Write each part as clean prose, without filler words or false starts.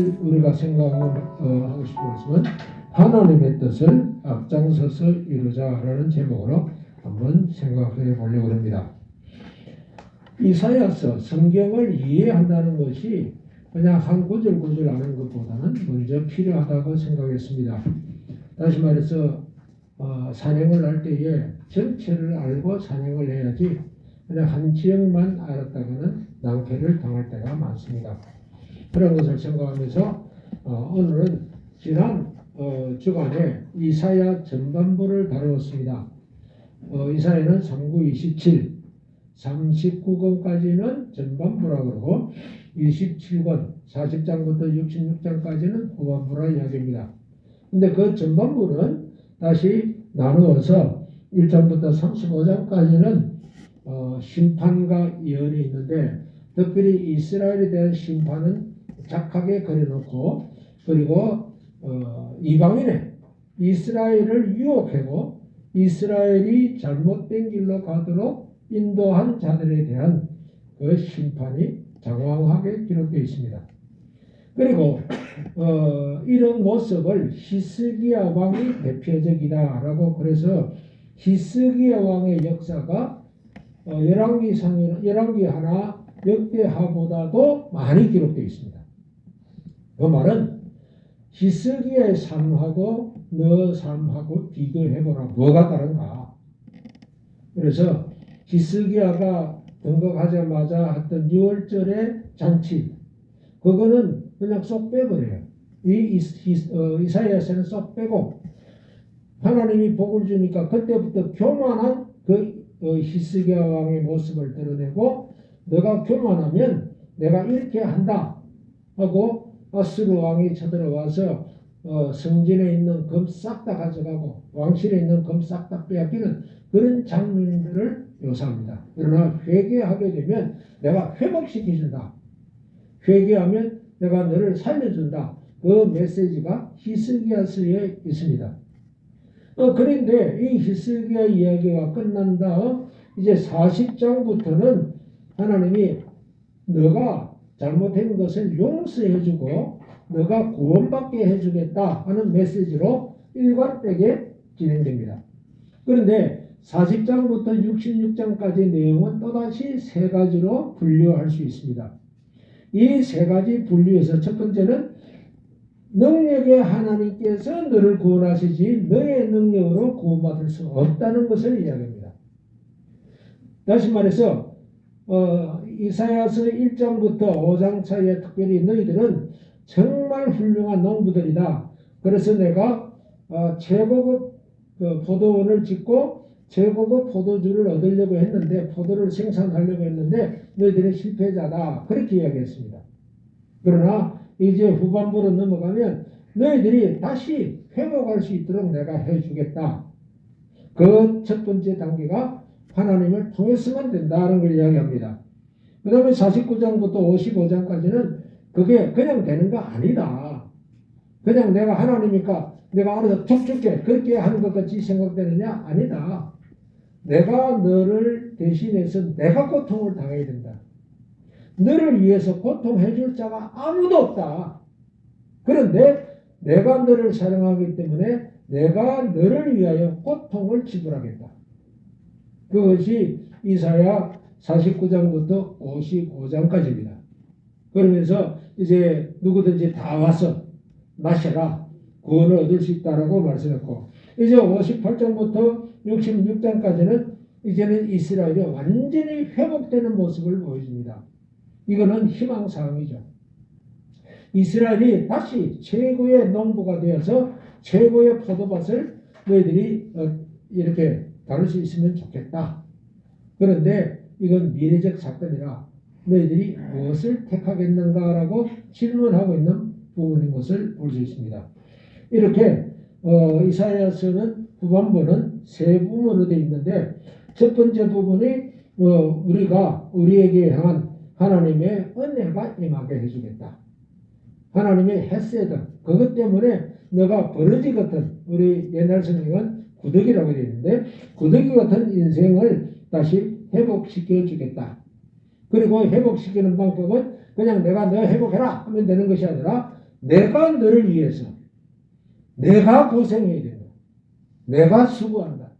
오늘 우리가 생각하고 싶은 것은 하나님의 뜻을 앞장서서 이루자라는 제목으로 한번 생각해 보려고 합니다. 이사야서 성경을 이해한다는 것이 그냥 한 구절 구절 아는 것보다는 먼저 필요하다고 생각했습니다. 다시 말해서 산행을 할 때에 전체를 알고 산행을 해야지 그냥 한 지역만 알았다가는 낭패를 당할 때가 많습니다. 그런 것을 생각하면서 오늘은 지난 주간에 이사야 전반부를 다루었습니다. 이사야는 3구 27, 39권까지는 전반부라고 그러고 27권 40장부터 66장까지는 후반부라 이야기합니다. 근데 그 전반부는 다시 나누어서 1장부터 35장까지는 심판과 예언이 있는데 특별히 이스라엘에 대한 심판은 작하게 그려놓고 그리고 이방인의 이스라엘을 유혹하고 이스라엘이 잘못된 길로 가도록 인도한 자들에 대한 그 심판이 장황하게 기록되어 있습니다. 그리고 이런 모습을 히스기야 왕이 대표적이다라고 그래서 히스기야 왕의 역사가 열왕기 하나 역대하보다도 많이 기록되어 있습니다. 그 말은 히스기야의 삶하고 너 삶하고 비교해보라. 뭐가 다른가? 그래서 히스기야가 등극하자마자 했던 6월절의 잔치 그거는 그냥 쏙 빼버려요. 이사야서는 쏙 빼고 하나님이 복을 주니까 그때부터 교만한 그 히스기야 왕의 모습을 드러내고 너가 교만하면 내가 이렇게 한다 하고 아수르 왕이 쳐들어와서 성전에 있는 금 싹 다 가져가고 왕실에 있는 금 싹 다 빼앗기는 그런 장면들을 묘사합니다. 그러나 회개하게 되면 내가 회복시켜준다. 회개하면 내가 너를 살려준다. 그 메시지가 히스기야서에 있습니다. 그런데 이 히스기야 이야기가 끝난 다음 이제 40장부터는 하나님이 너가 잘못한 것을 용서해주고 너가 구원받게 해주겠다 하는 메시지로 일관되게 진행됩니다. 그런데 40장부터 66장까지 내용은 또다시 세 가지로 분류할 수 있습니다. 이 세 가지 분류에서 첫 번째는 능력의 하나님께서 너를 구원하시지 너의 능력으로 구원받을 수 없다는 것을 이야기합니다. 다시 말해서 이사야서 1장부터 5장 사이에 특별히 너희들은 정말 훌륭한 농부들이다. 그래서 내가 최고급 포도원을 짓고 최고급 포도주를 얻으려고 했는데 포도를 생산하려고 했는데 너희들은 실패자다. 그렇게 이야기했습니다. 그러나 이제 후반부로 넘어가면 너희들이 다시 회복할 수 있도록 내가 해주겠다. 그 첫 번째 단계가 하나님을 통해서만 된다는 걸 이야기합니다. 그 다음에 49장부터 55장까지는 그게 그냥 되는 거 아니다. 그냥 내가 하나님이니까 내가 알아서 툭 줄게 그렇게 하는 것 같이 생각되느냐? 아니다. 내가 너를 대신해서 내가 고통을 당해야 된다. 너를 위해서 고통해 줄 자가 아무도 없다. 그런데 내가 너를 사랑하기 때문에 내가 너를 위하여 고통을 지불하겠다. 그것이 이사야 49장부터 55장까지입니다. 그러면서 이제 누구든지 다 와서 마셔라. 구원을 얻을 수 있다라고 말씀했고 이제 58장부터 66장까지는 이제는 이스라엘이 완전히 회복되는 모습을 보여줍니다. 이거는 희망사항이죠. 이스라엘이 다시 최고의 농부가 되어서 최고의 포도밭을 너희들이 이렇게 다룰 수 있으면 좋겠다. 그런데 이건 미래적 사건이라 너희들이 무엇을 택하겠는가라고 질문하고 있는 부분인 것을 볼 수 있습니다. 이렇게 이사야서는 후반부는 세 부분으로 되어 있는데 첫 번째 부분이 우리가 우리에게 향한 하나님의 은혜가 임하게 해주겠다. 하나님의 헤세드 그것 때문에 너가 버러지 같은 우리 옛날 성경은 구더기라고 되어 있는데 구더기 같은 인생을 다시 회복시켜 주겠다. 그리고 회복시키는 방법은 그냥 내가 너 회복해라 하면 되는 것이 아니라 내가 너를 위해서 내가 고생해야 된다. 내가 수고한다.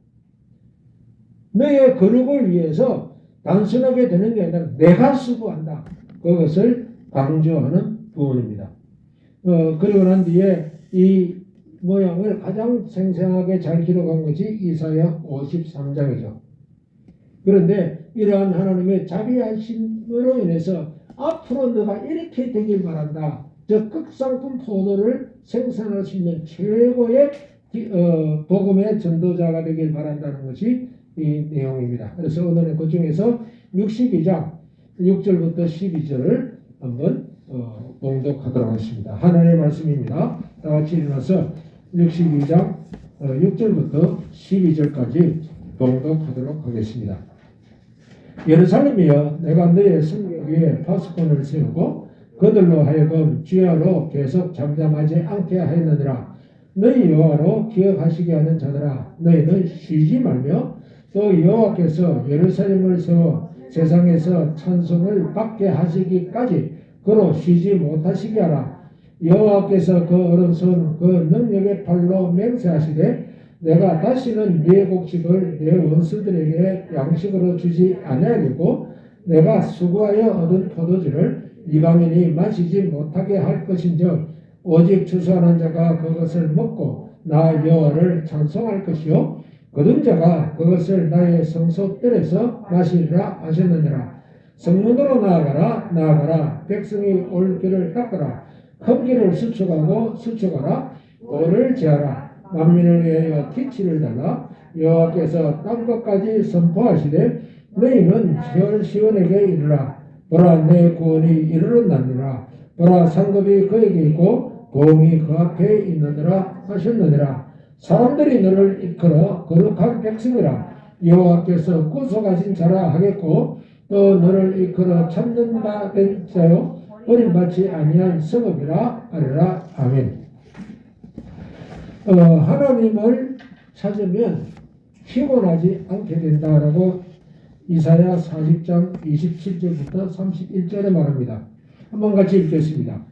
너의 거룩을 위해서 단순하게 되는 게 아니라 내가 수고한다. 그것을 강조하는 부분입니다. 그리고 난 뒤에 이 모양을 가장 생생하게 잘 기록한 것이 이사야 53장이죠. 그런데 이러한 하나님의 자비하심으로 인해서 앞으로 너가 이렇게 되길 바란다. 저 극상품 포도를 생산할 수 있는 최고의 복음의 전도자가 되길 바란다는 것이 이 내용입니다. 그래서 오늘은 그 중에서 62장 6절부터 12절을 한번 봉독하도록 하겠습니다. 하나님의 말씀입니다. 다 같이 일어나서 62장 6절부터 12절까지 봉독하도록 하겠습니다. 예루살렘이여, 내가 너의 성벽 위에 파수꾼을 세우고 그들로 하여금 주야로 계속 잠잠하지 않게 하였느니라. 너희 여호와로 기억하시게 하는 자들아, 너희는 쉬지 말며 또 여호와께서 예루살렘을 세워 세상에서 찬송을 받게 하시기까지 그로 쉬지 못하시게 하라. 여호와께서 그 오른손 그 능력의 팔로 맹세하시되 내가 다시는 네 곡식을 내 원수들에게 양식으로 주지 아니하겠고 내가 수고하여 얻은 포도주를 이방인이 마시지 못하게 할 것인즉 오직 추수하는 자가 그것을 먹고 나 여호와를 찬송할 것이요 거둔 자가 그것을 나의 성소뜰에서 마시리라 하셨느니라. 성문으로 나아가라 나아가라. 백성이 올 길을 닦아라. 큰 길을 수축하고 수축하라. 돌을 제하라. 만민을 위하여 기치를 달라. 여호와께서 땅끝까지 선포하시되 너희는 시온에게 이르라. 보라, 내 구원이 이르렀나니라. 보라, 상급이 그에게 있고 보응이 그 앞에 있느니라 하셨느니라. 사람들이 너를 이끌어 거룩한 백성이라. 여호와께서 구속하신 자라 하겠고 또 너를 이끌어 참는 바 된 자요 버림받지 아니한 성읍이라 하리라. 아멘. 하나님을 찾으면 피곤하지 않게 된다라고 이사야 40장 27절부터 31절에 말합니다. 한번 같이 읽겠습니다.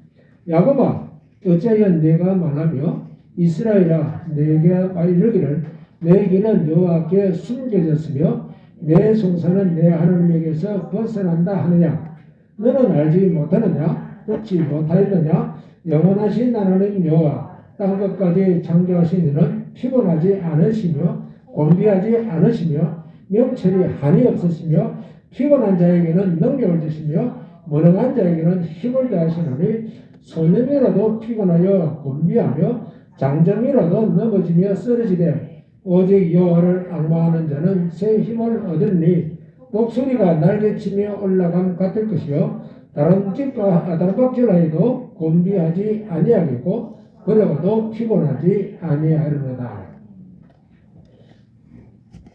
야곱아, 어찌하여 내가 말하며 이스라엘아, 내게 이르기를 내 길은 여호와께 숨겨졌으며 내 송사는 내 하나님에게서 벗어난다 하느냐. 너는 알지 못하느냐? 듣지 못하였느냐? 영원하신 하나님 여호와 땅끝까지 창조하신 이는 피곤하지 않으시며 곤비하지 않으시며 명철이 한이 없으시며 피곤한 자에게는 능력을 주시며 무능한 자에게는 힘을 더하시나니 소년이라도 피곤하여 곤비하며 장정이라도 넘어지며 쓰러지되 오직 여호와를 앙망하는 자는 새 힘을 얻으니 목소리가 날개치며 올라감 같을 것이요 다른 박질하여도 곤비하지 아니하겠고 그러고도 피곤하지 아니하리로다.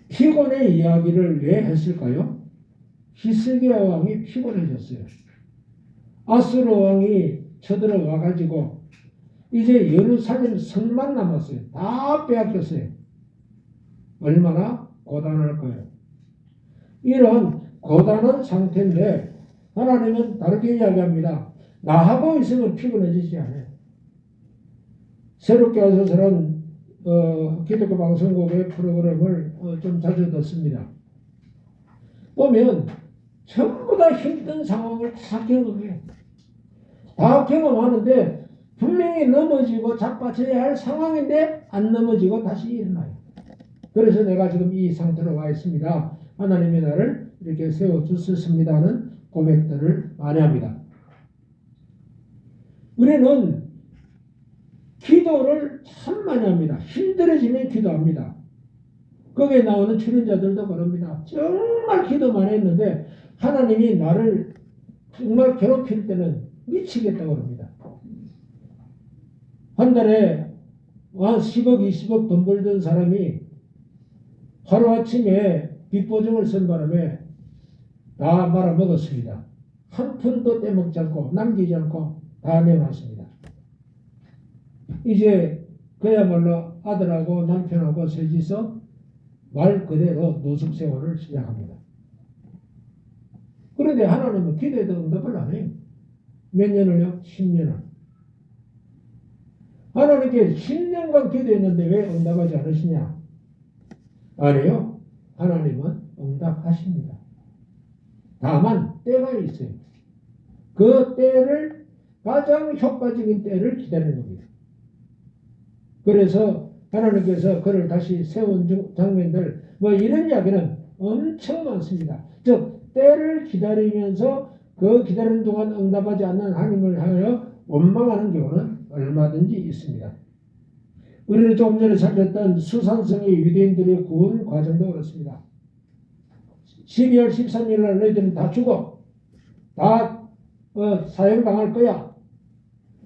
피곤의 이야기를 왜 했을까요? 히스기야 왕이 피곤해졌어요. 아수르 왕이 쳐들어와 가지고 이제 예루살렘 성만 남았어요. 다 빼앗겼어요. 얼마나 고단할 거예요. 이런 고단한 상태인데 하나님은 다르게 이야기합니다. 나하고 있으면 피곤해지지 않아요. 새롭게 와서서는 기독교 방송국의 프로그램을 좀 자주 듣습니다. 보면 전부 다 힘든 상황을 다 경험해요. 다 경험하는데 분명히 넘어지고 자빠져야 할 상황인데 안 넘어지고 다시 일어나요. 그래서 내가 지금 이 상태로 와 있습니다. 하나님이 나를 이렇게 세워주셨습니다는 고백들을 많이 합니다. 우리는 기도를 참 많이 합니다. 힘들어지면 기도합니다. 거기에 나오는 출연자들도 그럽니다. 정말 기도 많이 했는데 하나님이 나를 정말 괴롭힐 때는 미치겠다고 합니다. 한 달에 한 10억, 20억 돈 벌던 사람이 하루아침에 빚보증을 쓴 바람에 다 말아먹었습니다. 한 푼도 떼먹지 않고 남기지 않고 다 내놨습니다. 이제 그야말로 아들하고 남편하고 셋이서 말 그대로 노숙생활을 시작합니다. 그런데 하나님은 기도에도 응답을 안 해요. 몇 년을요? 10년을. 하나님께 10년간 기도했는데 왜 응답하지 않으시냐? 아니요. 하나님은 응답하십니다. 다만 때가 있어요. 그 때를 가장 효과적인 때를 기다리는 겁니다. 그래서 하나님께서 그를 다시 세운 장면들 뭐 이런 이야기는 엄청 많습니다. 즉 때를 기다리면서 그 기다리는 동안 응답하지 않는 하나님을 하여 원망하는 경우는 얼마든지 있습니다. 우리는 조금 전에 살폈던 수산성의 유대인들의 구원 과정도 그렇습니다. 12월 13일 날 너희들은 다 죽어. 다 사형당할 거야.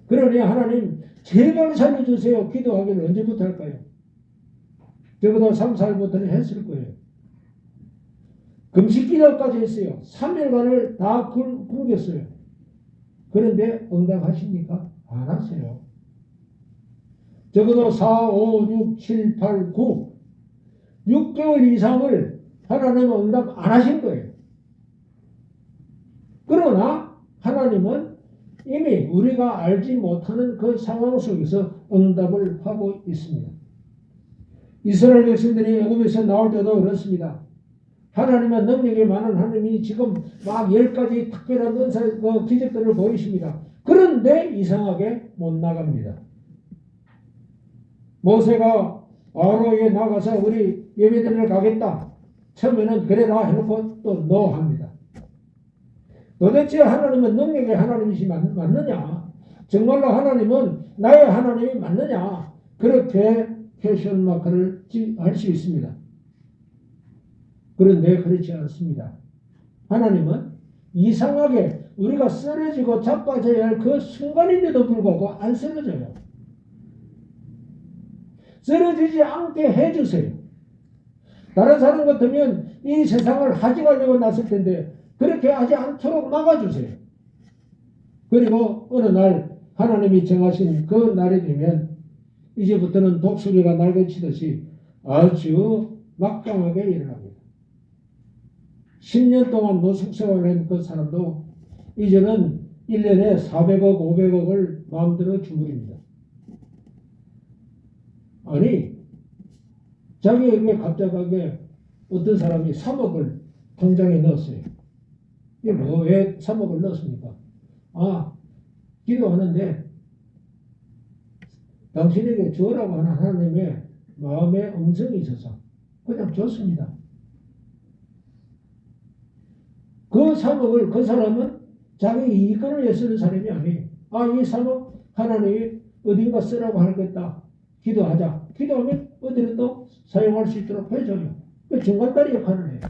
그러니 하나님 제발 살려주세요. 기도하기를 언제부터 할까요? 적어도 3, 4일부터는 했을 거예요. 금식기도까지 했어요. 3일간을 다 굶겼어요. 그런데 응답하십니까? 안 하세요. 적어도 4, 5, 6, 7, 8, 9 6개월 이상을 하나님은 응답 안 하신 거예요. 그러나 하나님은 이미 우리가 알지 못하는 그 상황 속에서 응답을 하고 있습니다. 이스라엘 백성들이 애굽에서 나올 때도 그렇습니다. 하나님은 능력이 많은 하나님이 지금 막 10가지 특별한 은사, 기적들을 보이십니다. 그런데 이상하게 못 나갑니다. 모세가 아로에 나가서 우리 예배드리러 가겠다. 처음에는 그래라 해놓고 또 노 합니다. 도대체 하나님은 능력의 하나님이시 맞느냐? 정말로 하나님은 나의 하나님이 맞느냐? 그렇게 퀘스천 마크를 할 수 있습니다. 그런데 그렇지 않습니다. 하나님은 이상하게 우리가 쓰러지고 자빠져야 할 그 순간인데도 불구하고 안 쓰러져요. 쓰러지지 않게 해주세요. 다른 사람 같으면 이 세상을 하직하려고 났을 텐데 그렇게 하지 않도록 막아주세요. 그리고 어느 날 하나님이 정하신 그 날이 되면 이제부터는 독수리가 날개치듯이 아주 막강하게 일어납니다. 10년 동안 노숙생활을 한 그 사람도 이제는 1년에 400억, 500억을 마음대로 주물입니다. 아니, 자기에게 갑자기 어떤 사람이 3억을 통장에 넣었어요. 이게 왜 3억을 넣었습니까? 아, 기도하는데 당신에게 주라고 하는 하나님의 마음의 음성이 있어서 그냥 줬습니다. 그 3억을 그 사람은 자기 이익을 위해 쓰는 사람이 아니에요. 아, 이 3억 하나님이 어딘가 쓰라고 하겠다. 기도하자. 기도하면 어디를 또 사용할 수 있도록 해줘요. 그 중간다리 역할을 해요.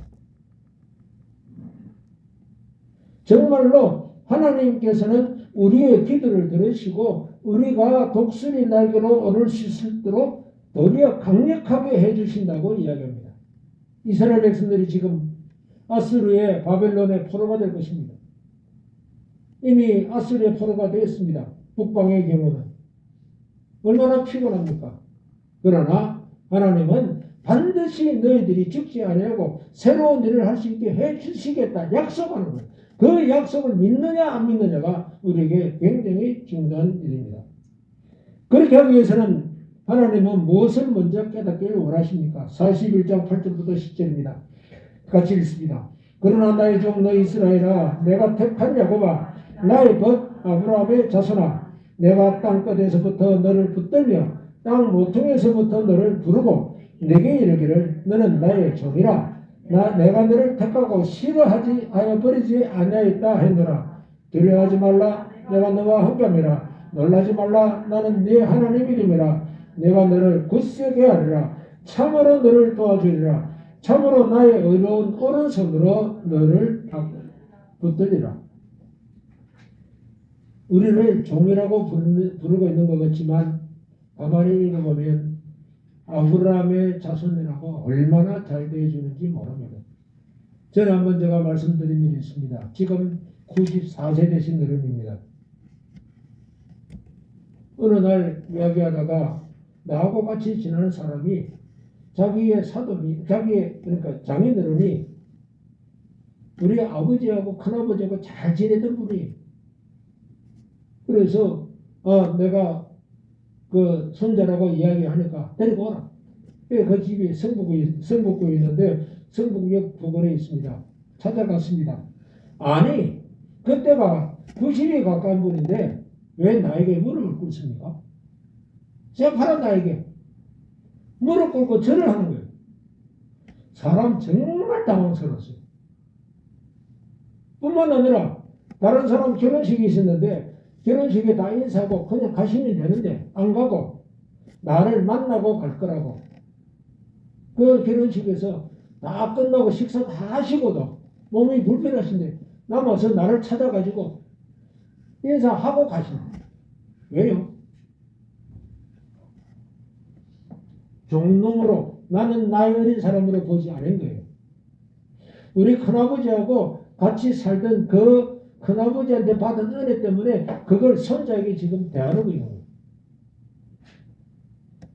정말로 하나님께서는 우리의 기도를 들으시고 우리가 독수리 날개로 오를 수 있도록 도리어 강력하게 해주신다고 이야기합니다. 이스라엘 백성들이 지금 아수르의 바벨론의 포로가 될 것입니다. 이미 아수르의 포로가 되었습니다. 북방의 경우는. 얼마나 피곤합니까? 그러나 하나님은 반드시 너희들이 죽지 아니하고 새로운 일을 할 수 있게 해주시겠다 약속하는 거예요. 그 약속을 믿느냐 안 믿느냐가 우리에게 굉장히 중요한 일입니다. 그렇게 하기 위해서는 하나님은 무엇을 먼저 깨닫기를 원하십니까? 41장 8절부터 10절입니다. 같이 읽습니다. 그러나 나의 종 너희 이스라엘아, 내가 택한 야곱아, 나의 벗 아브라함의 자손아, 내가 땅끝에서부터 너를 붙들며 땅 모퉁이에서부터 너를 부르고 내게 이르기를 너는 나의 종이라. 내가 너를 택하고 싫어하지 하여 버리지 아니하였다 했노라. 두려워하지 말라. 내가 너와 함께함이라. 놀라지 말라. 나는 네 하나님이니라. 내가 너를 굳세게 하리라. 참으로 너를 도와주리라. 참으로 나의 의로운 오른손으로 너를 붙들리라. 우리를 종이라고 부르고 있는 것 같지만 가만히 읽어보면 아브라함의 자손이라고 얼마나 잘 대해주는지 모릅니다. 저는 한번 제가 말씀드린 일이 있습니다. 지금 94세 되신 어른입니다. 어느 날 이야기하다가 나하고 같이 지내는 사람이 자기의 사돈이, 그러니까 장인어른이 우리 아버지하고 큰아버지하고 잘 지내던 분이에요. 그래서 내가 그 손자라고 이야기하니까 데리고 오라. 그 집이 성북구에 있는데 성북역 부근에 있습니다. 찾아갔습니다. 아니 그때가 90이 가까운 분인데 왜 나에게 무릎을 꿇습니까? 제가 나에게 무릎 꿇고 절을 하는 거예요. 사람 정말 당황스러웠어요. 뿐만 아니라 다른 사람 결혼식이 있었는데 결혼식에 다 인사하고 그냥 가시면 되는데 안 가고 나를 만나고 갈 거라고. 그 결혼식에서 다 끝나고 식사 다 하시고도 몸이 불편하신데 남아서 나를 찾아가지고 인사하고 가신다. 왜요? 종놈으로 나는 나이 어린 사람으로 보지 않은 거예요. 우리 큰아버지하고 같이 살던 그 큰아버지한테 받은 은혜 때문에 그걸 손자에게 지금 대하는 거예요.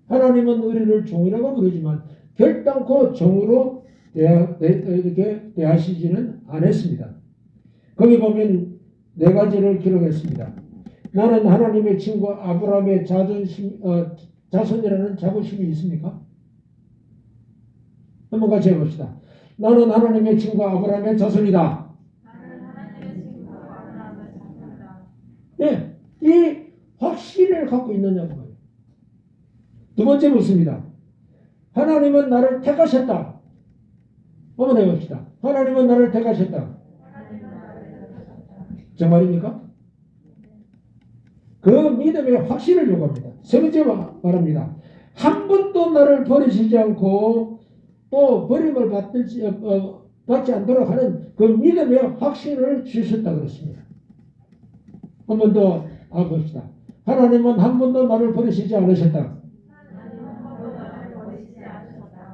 하나님은 우리를 종이라고 부르지만 결단코 종으로 이렇게 대하시지는 않았습니다. 거기 보면 4가지를 기록했습니다. 나는 하나님의 친구 아브라함의 자손이라는 자부심이 있습니까? 한번 같이 해봅시다. 나는 하나님의 친구 아브라함의 자손이다. 예, 이 확신을 갖고 있느냐고. 두 번째 묻습니다. 하나님은 나를 택하셨다. 한번 해봅시다. 하나님은 나를 택하셨다. 정말입니까? 그 믿음의 확신을 요구합니다. 세 번째 말합니다. 한 번도 나를 버리시지 않고 또 버림을 받지 않도록 하는 그 믿음의 확신을 주셨다 그랬습니다. 한 번 더 봅시다. 하나님은 한 번도 나를 버리시지 않으셨다.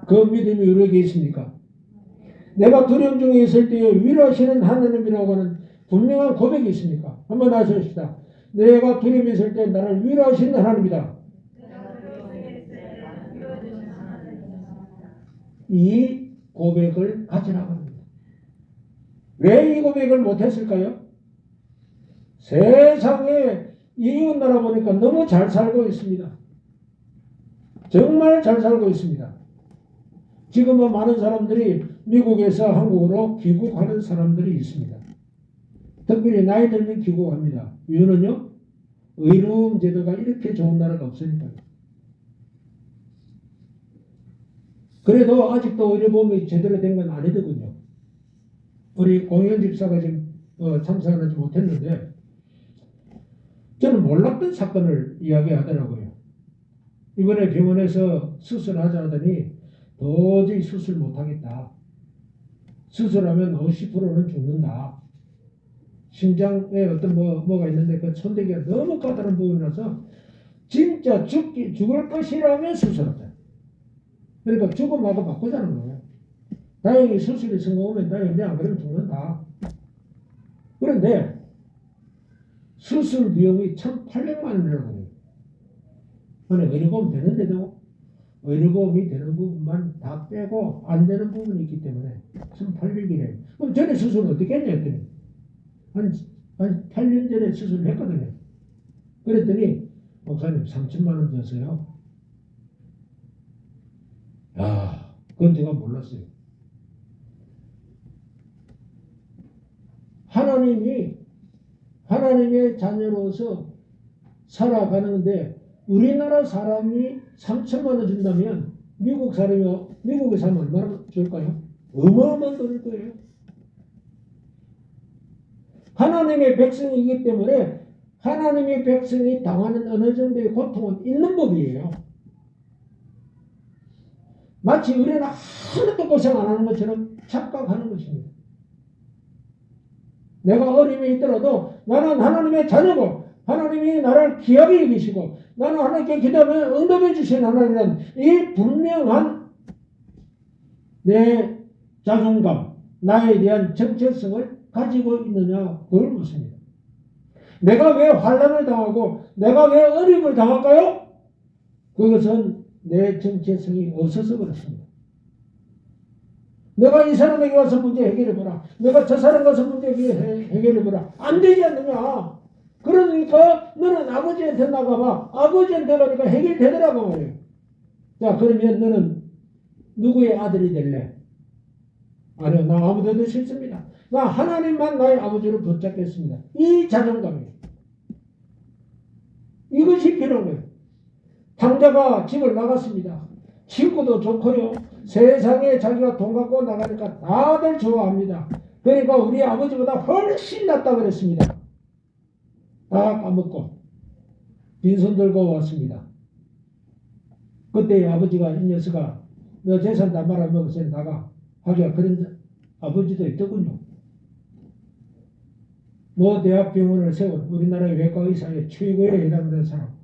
그 믿음이 우리에게 있습니까? 내가 두려움 중에 있을 때에 위로하시는 하나님이라고 하는 분명한 고백이 있습니까? 한번 하십시다. 내가 두려움이 있을 때 나를 위로하시는 하나님이다. 이 고백을 가지라고 합니다. 왜 이 고백을 못했을까요? 세상에 이웃나라 보니까 너무 잘 살고 있습니다. 정말 잘 살고 있습니다. 지금은 많은 사람들이 미국에서 한국으로 귀국하는 사람들이 있습니다. 특별히 나이 들면 귀국합니다. 이유는요? 의료음 제도가 이렇게 좋은 나라가 없으니까요. 그래도 아직도 의료보험이 제대로 된 건 아니더군요. 우리 공연 집사가 지금 참석하지 못했는데 저는 몰랐던 사건을 이야기하더라고요. 이번에 병원에서 수술하자 하더니 도저히 수술 못하겠다. 수술하면 50%는 죽는다. 심장에 어떤 뭐가 있는데 그 손대기가 너무 까다로운 부분이라서 진짜 죽을 것이라면 수술하자. 그러니까 죽음하고 바꾸자는 거예요. 다행히 수술이 성공하면 다행인데 안 그러면 죽는다. 그런데 수술 비용이 1,800만 원이라고 해요. 아니 의료보험 되는데도 의료보험이 되는 부분만 다 빼고 안 되는 부분이 있기 때문에 1,800이래요. 그럼 전에 수술은 어떻게 했냐 했더니 한 8년 전에 수술을 했거든요. 그랬더니 목사님 3천만 원 줬어요. 야, 그건 제가 몰랐어요. 하나님의 자녀로서 살아가는데 우리나라 사람이 3천만 원 준다면 미국에 사면 얼마나 줄까요? 어마어마한 돈일 거예요. 하나님의 백성이기 때문에 하나님의 백성이 당하는 어느 정도의 고통은 있는 법이에요. 마치 우리는 하나도 고생 안 하는 것처럼 착각하는 것입니다. 내가 어려움이 있더라도 나는 하나님의 자녀고 하나님이 나를 귀하게 여기시고 나는 하나님께 기도하면 응답해 주신 하나님은 이 분명한 내 자존감, 나에 대한 정체성을 가지고 있느냐 그걸 묻습니다. 내가 왜 환난을 당하고 내가 왜 어려움을 당할까요? 그것은 내 정체성이 없어서 그렇습니다. 내가 이 사람에게 와서 문제 해결해보라. 내가 저 사람 가서 문제 해결해보라. 안 되지 않느냐. 그러니까 너는 너는 아버지한테 나가봐. 아버지한테 가니까 해결되더라고 말이에요. 자, 그러면 너는 누구의 아들이 될래? 아니요, 나 아무데도 싫습니다. 나 하나님만 나의 아버지로 붙잡겠습니다. 이 자존감이에요. 이것이 필요한 거예요. 당자가 집을 나갔습니다. 친구도 좋고요. 세상에 자기가 돈 갖고 나가니까 다들 좋아합니다. 그러니까 우리 아버지보다 훨씬 낫다 그랬습니다. 다 까먹고 빈손 들고 왔습니다. 그때 아버지가 이 녀석아 너 재산 다 말아먹어서 나가 하기가 그런 아버지도 있더군요. 모 대학병원을 세운 우리나라 외과 의사의 최고에 해당되는 사람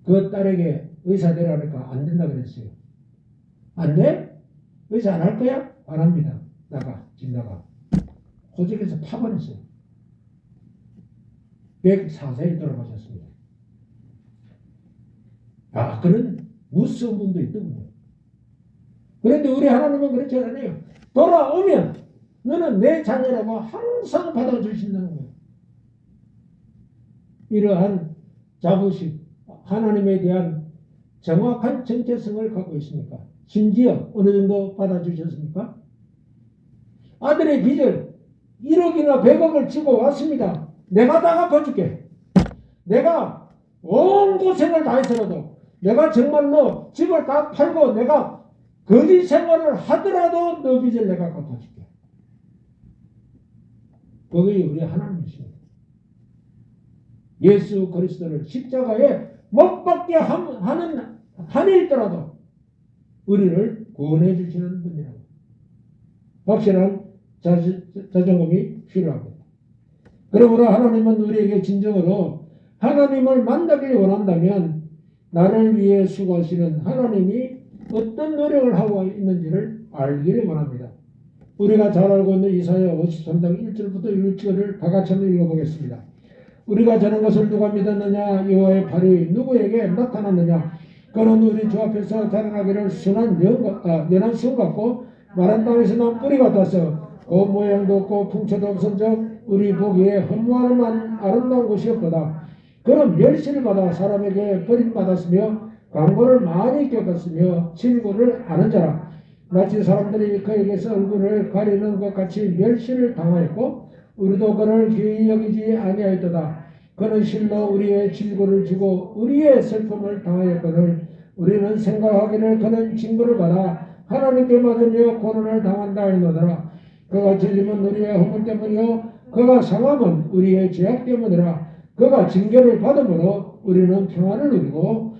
그 딸에게 의사 되라니까 안 된다 그랬어요. 안 돼? 의사 안 할 거야? 안 합니다. 나가 집 나가. 호적에서 파버렸어요. 104세에 돌아가셨습니다. 아, 그런 무서운 분도 있더군요. 그런데 우리 하나님은 그렇지 않아요. 돌아오면 너는 내 자녀라고 항상 받아주신다는 거예요. 이러한 자부심, 하나님에 대한 정확한 정체성을 갖고 있습니까? 심지어 어느 정도 받아주셨습니까? 아들의 빚을 1억이나 100억을 지고 왔습니다. 내가 다 갚아줄게. 내가 온 고생을 다 해서라도 내가 정말로 집을 다 팔고 내가 거지 생활을 하더라도 너 빚을 내가 갚아줄게. 그게 우리 하나님이십니다. 예수 그리스도를 십자가에 못 박게 하는 한이 있더라도 우리를 구원해 주시는 분이라고. 확실한 자존감이 필요합니다. 그러므로 하나님은 우리에게 진정으로 하나님을 만나길 원한다면 나를 위해 수고하시는 하나님이 어떤 노력을 하고 있는지를 알기를 원합니다. 우리가 잘 알고 있는 이사야 53장 1절부터 6절을 다 같이 한번 읽어보겠습니다. 우리가 저런 것을 누가 믿었느냐? 여호와의 팔이 누구에게 나타났느냐? 그는 우리 주 앞에서 자라나기를 연한 성 같고 마른 땅에서 난 뿌리 같아서 그 모양도 없고 풍채도 없은즉 우리 보기에 허무할 만한 아름다운 곳이었도다. 그는 멸시를 받아 사람에게 버림받았으며 강고를 많이 겪었으며 친구를 아는 자라. 마치 사람들이 그에게서 얼굴을 가리는 것 같이 멸시를 당하였고 우리도 그를 귀히 여기지 아니하였도다. 그는 실로 우리의 질고를 지고 우리의 슬픔을 당하였거늘 우리는 생각하기를 그는 징벌을 받아 하나님께 맞으며 고난을 당한다 하였노라. 그가 질림은 우리의 허물 때문이요 그가 상함은 우리의 죄악 때문이라. 그가 징계를 받음으로 우리는 평안을 누리고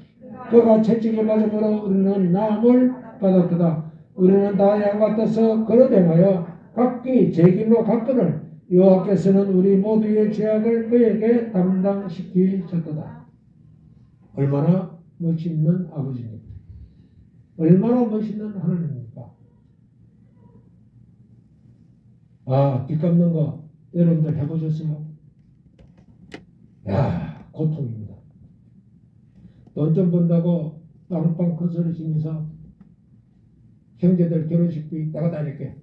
그가 채찍에 맞음으로 우리는 나음을 받았도다. 우리는 다 양 같아서 그릇 행하여 각기 제 길로 갔거늘 여호와께서는 우리 모두의 죄악을 그에게 담당시키셨도다. 얼마나 멋있는 아버지입니까? 얼마나 멋있는 하나님입니까? 아, 빚 갚는 거 여러분들 해보셨어요? 야, 고통입니다. 돈 좀 번다고 빵빵 큰 소리 치면서 형제들 결혼식비 내가 다 낼게.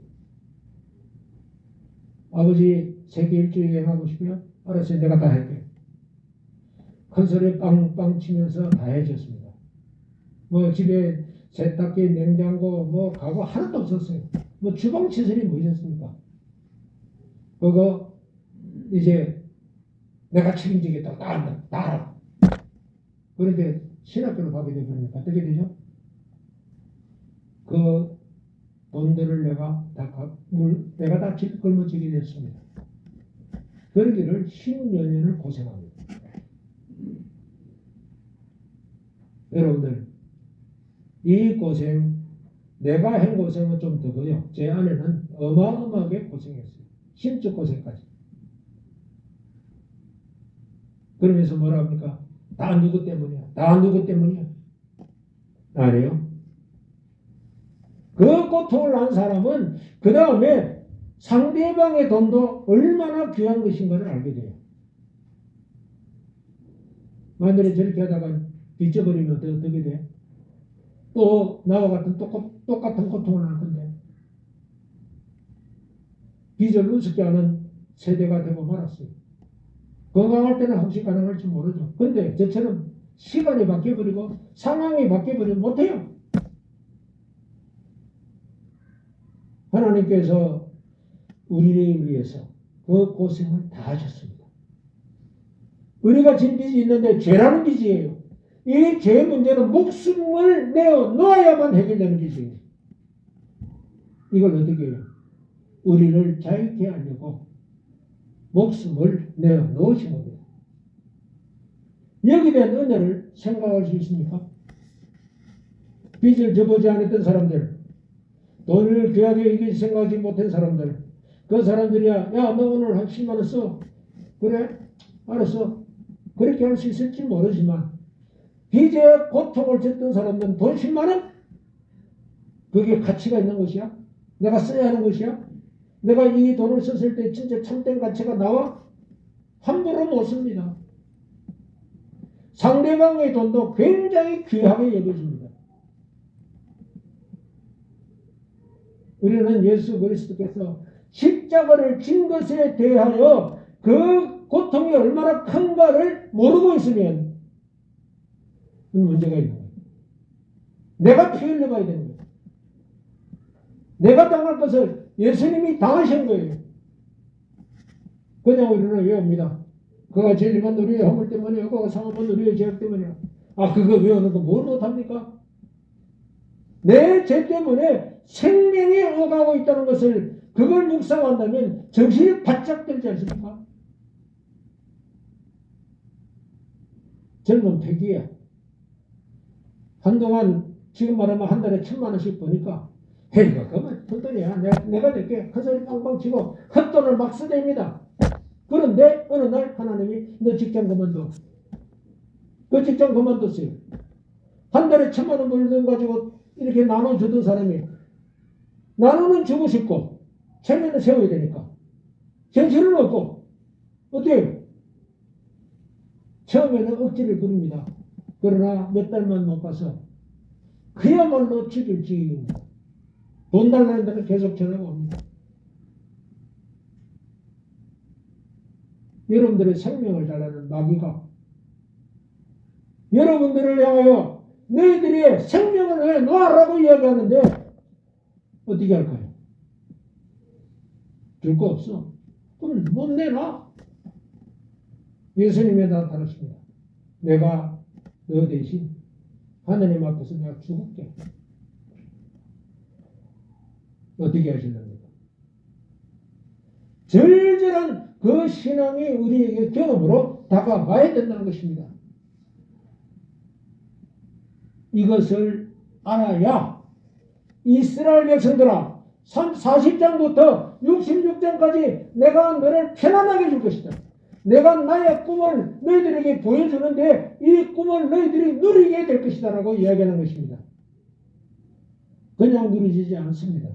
아버지 세계 일주 여행하고 싶어요? 알았어요. 내가 다 할게. 큰 소리 빵빵 치면서 다 해줬습니다. 뭐 집에 세탁기, 냉장고, 뭐 가구 하나도 없었어요. 뭐 주방 시설이 뭐 있었습니까? 그거 이제 내가 책임지겠다. 다 한다. 다 알아. 그런데 신학교를 가게 되니까 어떻게 되죠? 그 돈들을 내가 다 짊어지게 됐습니다. 그러기를 10여 년을 고생합니다. 여러분들 이 고생 내가 한 고생은 좀 더고요. 제 아내는 어마어마하게 고생했어요. 심적 고생까지. 그러면서 뭐라 합니까? 다 누구 때문이야? 다 누구 때문이야? 아니에요. 그 고통을 한 사람은 그 다음에 상대방의 돈도 얼마나 귀한 것인가를 알게 돼요. 만약에 저렇게 하다가 잊어버리면 어떻게 돼? 또 나와 같은 똑같은 고통을 할 건데 빚을 우습게 하는 세대가 되고 말았어요. 건강할 때는 혹시 가능할지 모르죠. 근데 저처럼 시간이 바뀌어버리고 상황이 바뀌어버리면 못해요. 하나님께서 우리를 위해서 그 고생을 다 하셨습니다. 우리가 진 빚이 있는데 죄라는 빚이에요. 이 죄 문제는 목숨을 내어 놓아야만 해결되는 빚이에요. 이걸 어떻게 해요? 우리를 자유케 하려고 목숨을 내어 놓으신 겁니다. 여기에 대한 은혜를 생각할 수 있습니까? 빚을 져보지 않았던 사람들, 돈을 귀하게 이길 생각하지 못한 사람들, 그 사람들이야, 야, 너 오늘 한 10만 원 써. 그래? 알았어. 그렇게 할 수 있을지 모르지만, 빚에 고통을 줬던 사람들은 돈 10만 원? 그게 가치가 있는 것이야? 내가 써야 하는 것이야? 내가 이 돈을 썼을 때 진짜 참된 가치가 나와? 함부로 못 씁니다. 상대방의 돈도 굉장히 귀하게 여겨집니다. 우리는 예수 그리스도께서 십자가를 진 것에 대하여 그 고통이 얼마나 큰가를 모르고 있으면 문제가 있는 거예요. 내가 피 흘려봐야 되는 거예요. 내가 당할 것을 예수님이 당하신 거예요. 그냥 우리는 외웁니다. 그가 진리만 우리의 허물 때문이요, 그가 상함은 우리의 죄악 때문이요. 아, 그거 외우는 거 뭘 못합니까? 내 죄 때문에 생명이 오가고 있다는 것을 그걸 묵상한다면 정신이 바짝 들지 않습니까? 젊은 패기야. 한동안 지금 말하면 한 달에 1,000만 원씩 버니까 헤이가 그만 헛돈이야. 내가 낼게. 그 소리 빵빵 치고 헛돈을 막 쓰댑니다. 그런데 어느 날 하나님이 너 직장 그만둬. 그 직장 그만뒀어요. 한 달에 1,000만 원 벌던 가지고 이렇게 나눠주던 사람이 나눠는 주고 싶고 체면은 세워야 되니까 정신은 없고 어때요? 처음에는 억지를 부립니다. 그러나 몇 달만 못 가서 그야말로 죽일 지경입니다. 돈 달라는 데는 계속 전화가 옵니다. 여러분들의 생명을 달라는 마귀가 여러분들을 향하여 너희들의 생명을 왜 놓아라고 이야기하는데 어떻게 할까요? 줄 거 없어. 그럼 못 내놔. 예수님이 나타났습니다. 내가 너 대신 하나님 앞에서 내가 죽을게. 어떻게 하실랍니까? 절절한 그 신앙이 우리에게 경험으로 다가와야 된다는 것입니다. 이것을 알아야 이스라엘 백성들아 40장부터 66장까지 내가 너를 편안하게 줄 것이다. 내가 나의 꿈을 너희들에게 보여주는데 이 꿈을 너희들이 누리게 될 것이다 라고 이야기하는 것입니다. 그냥 누리지 않습니다.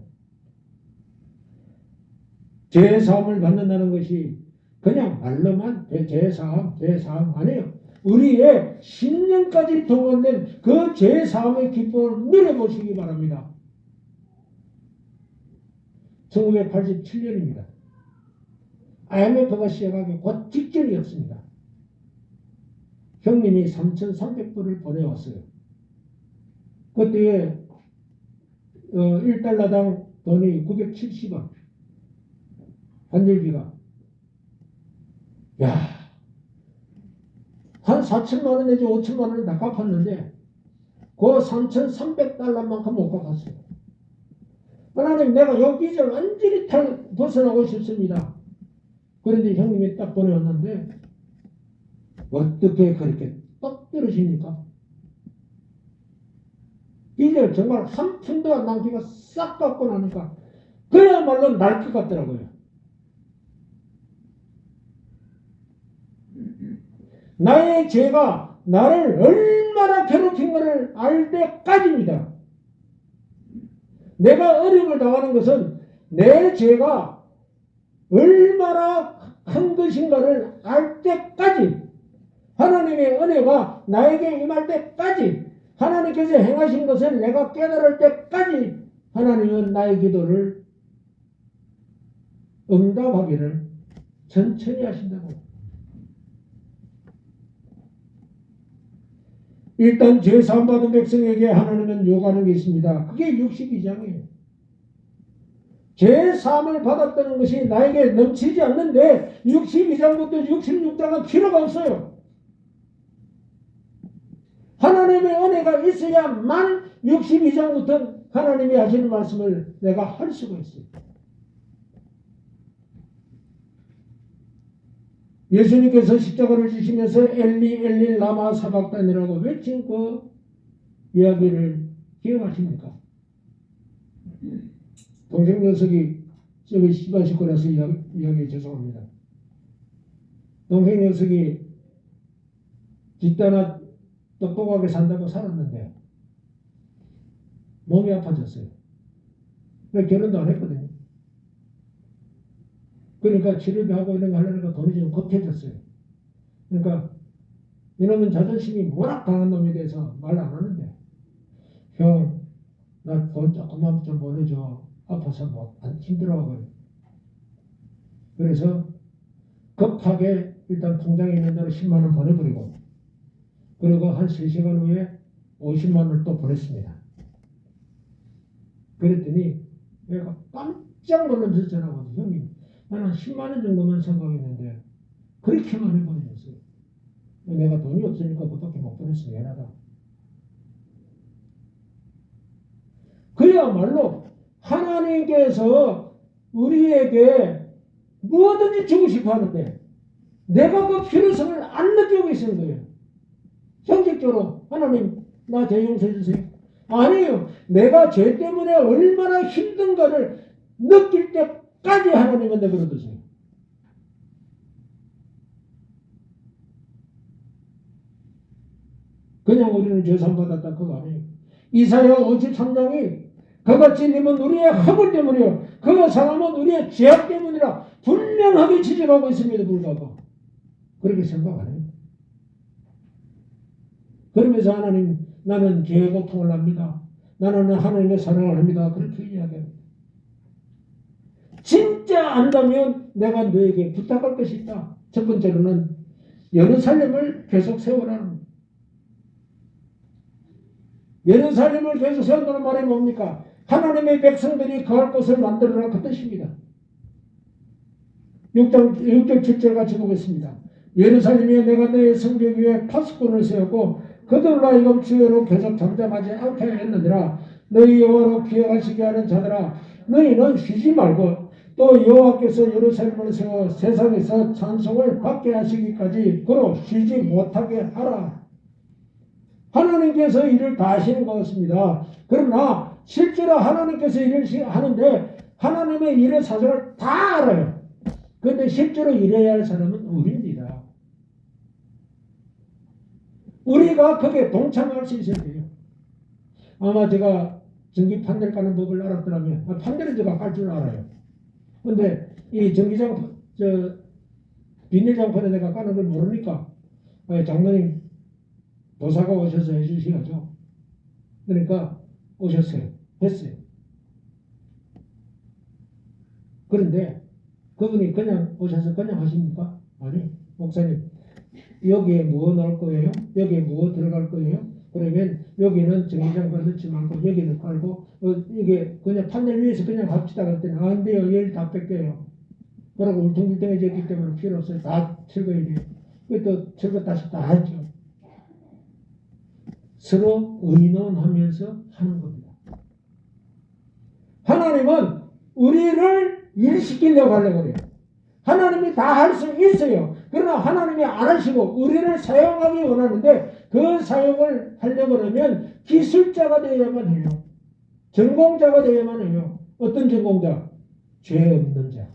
죄사함을 받는다는 것이 그냥 말로만 죄사함 아니에요. 우리의 신령까지 동원된 그 죄사함의 기쁨을 누려보시기 바랍니다. 1987년입니다. IMF가 시작하기 곧 직전이었습니다. 형님이 3,300불을 보내왔어요. 그때에 1달러당 돈이 970원. 환율비가. 야, 한 4천만 원 내지 5천만 원을 다 갚았는데 그 3,300달러만큼 못 갚았어요. 하나님, 내가 여기 빚을 완전히 벗어나고 싶습니다. 그런데 형님이 딱 보내왔는데 어떻게 그렇게 떡 떨어집니까? 빚을 정말 한 푼도 안 남기고 싹 갚고 나니까 그야말로 날 것 같더라고요. 나의 죄가 나를 얼마나 괴롭힌 것을 알 때까지입니다. 내가 어려움을 당하는 것은 내 죄가 얼마나 큰 것인가를 알 때까지, 하나님의 은혜가 나에게 임할 때까지, 하나님께서 행하신 것을 내가 깨달을 때까지 하나님은 나의 기도를 응답하기를 천천히 하신다고. 일단 죄사함 받은 백성에게 하나님은 요구하는 게 있습니다. 그게 62장이에요. 죄사함을 받았다는 것이 나에게 넘치지 않는데 62장부터 66장은 필요가 없어요. 하나님의 은혜가 있어야만 62장부터 하나님이 하시는 말씀을 내가 할 수가 있어요. 예수님께서 십자가를 지시면서 엘리 엘리 라마 사박단이라고 외친 그 이야기를 기억하십니까? 동생 녀석이 저기 시바시고 나서 이야기 죄송합니다. 동생 녀석이 집다나 똑똑하게 산다고 살았는데 몸이 아파졌어요. 결혼도 안 했거든요. 그러니까 치료비하고 이런 거 하려니까 돈이 좀 급해졌어요. 그러니까 이놈은 자존심이 워낙 강한 놈이 돼서 말 안 하는데 형, 나 돈 조금만 좀 보내줘. 아파서 안 힘들어하고요. 그래서 급하게 일단 통장에 있는 대로 10만 원 보내버리고 그리고 한 3시간 후에 50만 원을 또 보냈습니다. 그랬더니 내가 깜짝 놀라면서 전화거든요. 형님, 나는 10만 원 정도만 생각했는데 그렇게 많이 보내줬어요. 내가 돈이 없으니까 그밖에 못 보냈어. 미안하다. 그야말로 하나님께서 우리에게 무엇든지 주고 싶어 하는데 내가 그 필요성을 안 느끼고 있는 거예요. 형식적으로 하나님 나 죄 용서해 주세요. 아니에요. 내가 죄 때문에 얼마나 힘든가를 느낄 때까지 하나님은 내버려 두세요. 그냥 우리는 죄상 받았다 그거 아니에요. 이사야 53장이 그같이 님은 우리의 허물 때문이요 그 사람은 우리의 죄악 때문이라 분명하게 지적하고 있습니다. 불구하고 그렇게 생각 안 해요. 그러면서 하나님 나는 죄의 고통을 합니다. 나는 하나님의 사랑을 합니다. 그렇게 이야기합니다. 진짜 안다면 내가 너에게 부탁할 것이 있다. 첫 번째로는 예루살렘을 계속 세우라는 거예요. 예루살렘을 계속 세운다는 말이 뭡니까? 하나님의 백성들이 거할 곳을 만들어라 그 뜻입니다. 6절 7절 같이 보겠습니다. 예루살렘에 내가 너의 성벽 위에 파수꾼을 세웠고 그들로 하여금 주여로 계속 잠잠하지 않게 했느니라. 너희 여호와로 기억하시게 하는 자들아 너희는 쉬지 말고 또 여호와께서 예루살렘을 세워 세상에서 찬송을 받게 하시기까지 그로 쉬지 못하게 하라. 하나님께서 일을 다 하시는 것 같습니다. 그러나 실제로 하나님께서 일을 하는데 하나님의 일의 사정을 다 알아요. 그런데 실제로 일해야 할 사람은 우리입니다. 우리가 거기에 동참할 수 있어야 돼요. 아마 제가 전기 판넬 까는 법을 알았더라면 판넬은 제가 깔 줄 알아요. 근데 이 전기장 비닐장판에 내가 까는 걸 모르니까 장로님 도사가 오셔서 해주셔야죠. 그러니까 오셨어요. 했어요. 그런데 그분이 그냥 오셔서 그냥 하십니까? 아니, 목사님 여기에 뭐 넣을 거예요? 여기에 뭐 들어갈 거예요? 그러면 여기는 전기장판 넣지 말고 여기는 깔고 이게 그냥 판넬 위에서 그냥 합시다 그랬더니 안 돼요. 열 다 뺏겨요. 그러고 울퉁불퉁해졌기 때문에 필요 없어요. 다 철거해야 돼요. 또 철거 다시 다 하죠. 서로 의논하면서 하는 겁니다. 하나님은 우리를 일시키려고 하려고 해요. 하나님이 다 할 수 있어요. 그러나 하나님이 안 하시고 우리를 사용하기 원하는데 그 사용을 하려고 하면 기술자가 되어야만 해요. 전공자가 되어야만 해요. 어떤 전공자? 죄 없는 자.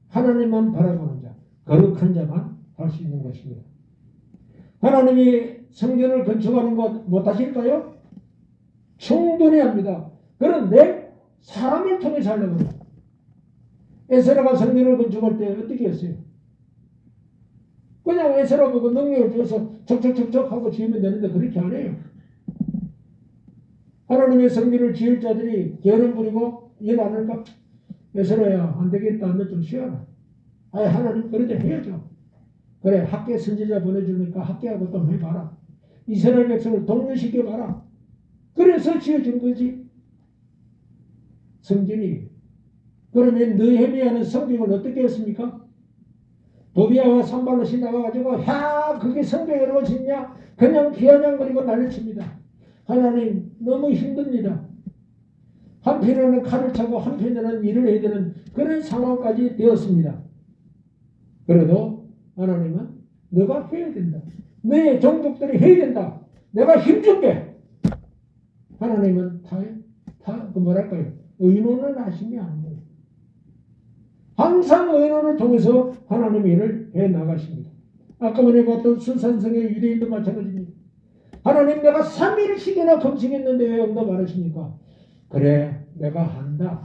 하나님만 바라보는 자. 거룩한 자만 할 수 있는 것입니다. 하나님이 성전을 건축하는 것 못하실까요? 충분히 합니다. 그런데 사람을 통해서 하려고 해요. 에스라가 성전을 건축할 때 어떻게 했어요? 그냥 에스라 보고 능력을 줘서 척척척척 하고 지으면 되는데 그렇게 안 해요. 하나님의 성전을 지을 자들이 게으름 부리고 일 안 할까? 에스라야 안 되겠다. 너 좀 쉬어라. 아니 하나님 그래도 해야죠. 그래 학계 선지자 보내주니까 학계하고 좀 해봐라. 이스라엘 백성을 독려시켜봐라. 그래서 지어준 거지. 성전이. 그러면 느헤미야는 성벽을 어떻게 했습니까? 도비아와 산발롯이 나가가지고 야 그게 성벽이라고 짓냐? 그냥 비아냥거리고 난리칩니다. 하나님 너무 힘듭니다. 한편에는 칼을 차고 한편에는 일을 해야 되는 그런 상황까지 되었습니다. 그래도 하나님은 너가 해야 된다. 너의 종족들이 해야 된다. 내가 힘줄게. 하나님은 그 뭐랄까요? 의논을 하시면 안 돼요. 항상 의논을 통해서 하나님의 일을 해나가십니다. 아까 전에 봤던 수산성의 유대인도 마찬가지입니다. 하나님 내가 3일씩이나 금식했는데 왜 응답 안 하십니까? 그래 내가 한다.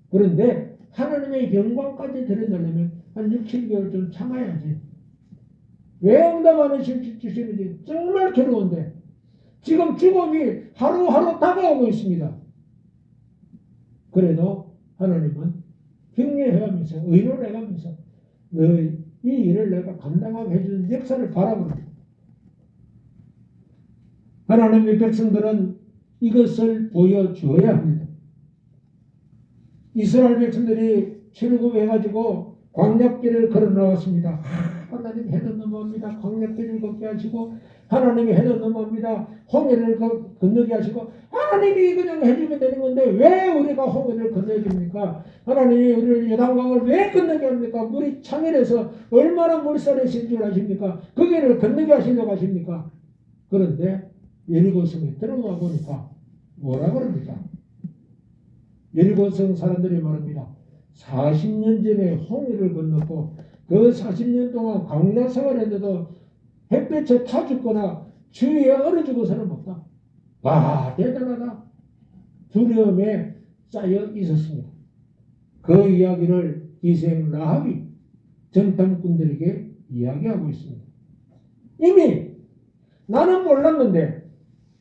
그런데 하나님의 영광까지 드러내려면 한 6, 7개월 좀 참아야지. 왜 응답 안 해주시는지 정말 괴로운데 지금 죽음이 하루하루 다가오고 있습니다. 그래도 하나님은 격려해가면서 의논해가면서 너희 이 일을 내가 감당하게 해주는 역사를 바라봅니다. 하나님의 백성들은 이것을 보여주어야 합니다. 이스라엘 백성들이 출애굽해가지고 광야길을 걸어 나왔습니다. 하나님 해도 넘어옵니다. 광야길을 걷게 하시고 하나님이 해도 넘어옵니다. 홍해를 건너게 하시고 하나님이 그냥 해주면 되는 건데 왜 우리가 홍해를 건너야 됩니까? 하나님이 우리를 요단강을 왜 건너게 합니까? 물이 창일해서 얼마나 물살이 신 줄 아십니까? 그 길을 건너게 하시려고 하십니까? 그런데 여리고성에 들어가 보니까 뭐라 그럽니까? 여리고성 사람들이 말합니다. 40년 전에 홍해를 건넜고 그 40년 동안 광야 생활했는데도 햇볕에 타 죽거나 주위에 얼어 죽어서는 없다. 와 대단하다. 두려움에 쌓여 있었습니다. 그 이야기를 기생 라합이 정탐꾼들에게 이야기하고 있습니다. 이미 나는 몰랐는데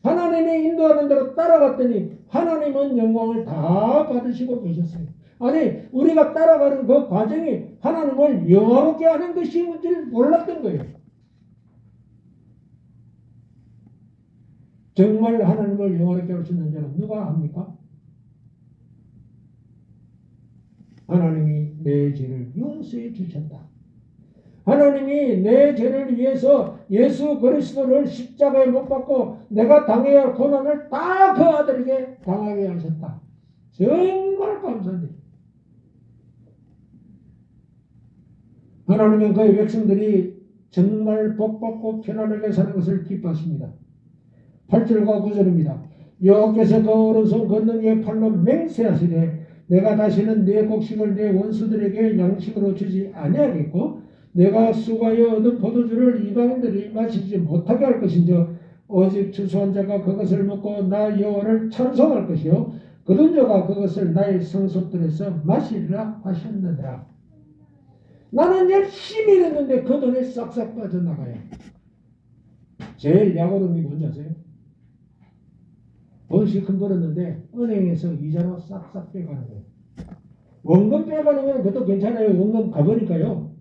하나님이 인도하는 대로 따라갔더니 하나님은 영광을 다 받으시고 계셨어요. 아니 우리가 따라가는 그 과정이 하나님을 영화롭게 하는 것인 줄 몰랐던 거예요. 정말 하나님을 영화롭게 할 수 있는 자는 누가 합니까? 하나님이 내 죄를 용서해 주셨다. 하나님이 내 죄를 위해서 예수 그리스도를 십자가에 못 박고 내가 당해야 할 고난을 다 그 아들에게 당하게 하셨다. 정말 감사합니다. 하나님은 그의 백성들이 정말 복받고 편안하게 사는 것을 기뻐하십니다. 8절과 9절입니다. 여호와께서 그 오른손 건너기에 팔로 맹세하시되 내가 다시는 내 곡식을 내 원수들에게 양식으로 주지 아니하겠고 내가 수고하여 얻은 포도주를 이방인들이 마시지 못하게 할 것인즉 오직 추수한 자가 그것을 먹고 나 여호와를 찬송할 것이요 거둔 자가 그것을 나의 성소들에서 마시리라 하셨느니라. 나는 열심히 일했는데 그 돈에 싹싹 빠져나가요. 제일 약오른 게 뭔지 아세요? 돈 실컷 벌었는데 은행에서 이자로 싹싹 빼가는 거예요. 원금 빼가는 건 그것도 괜찮아요. 원금 가버니까요.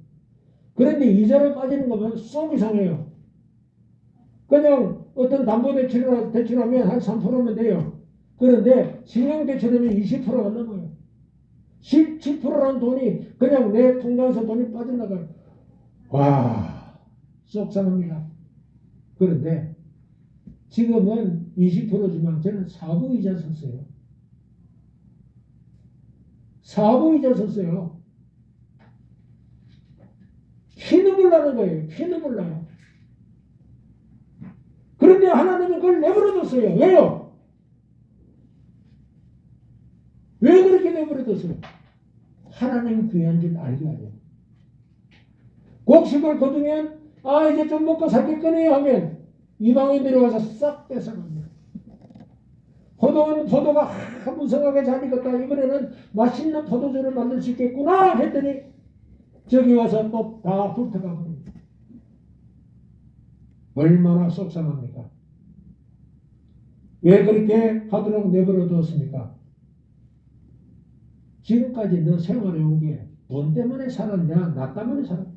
그런데 이자로 빠지는 거면 쏙 이상해요. 그냥 어떤 담보대출이나 대출하면 한 3%면 돼요. 그런데 신용대출하면 20%가 넘어요. 17%라는 돈이 그냥 내 통장에서 돈이 빠져나가요. 와, 속상합니다. 그런데 지금은 20%지만 저는 사부이자 썼어요. 사부이자 썼어요. 피눈물 나는 거예요. 피눈물 나요. 그런데 하나님은 그걸 내버려뒀어요. 왜요? 왜 그렇게 내버려뒀어요? 하나님 귀한 줄 알게 하죠. 곡식을 거두면 이제 좀 먹고 살겠거니 하면 이방인들이 와서 싹 뺏어갑니다. 포도가 무성하게 잘 익었다. 이번에는 맛있는 포도주를 만들 수 있겠구나 했더니 저기 와서 또 다 훑어가 버립니다. 얼마나 속상합니까? 왜 그렇게 하도록 내버려 두었습니까? 지금까지 너 생활해 온 게 돈 때문에 살았냐? 나 때문에 살았냐?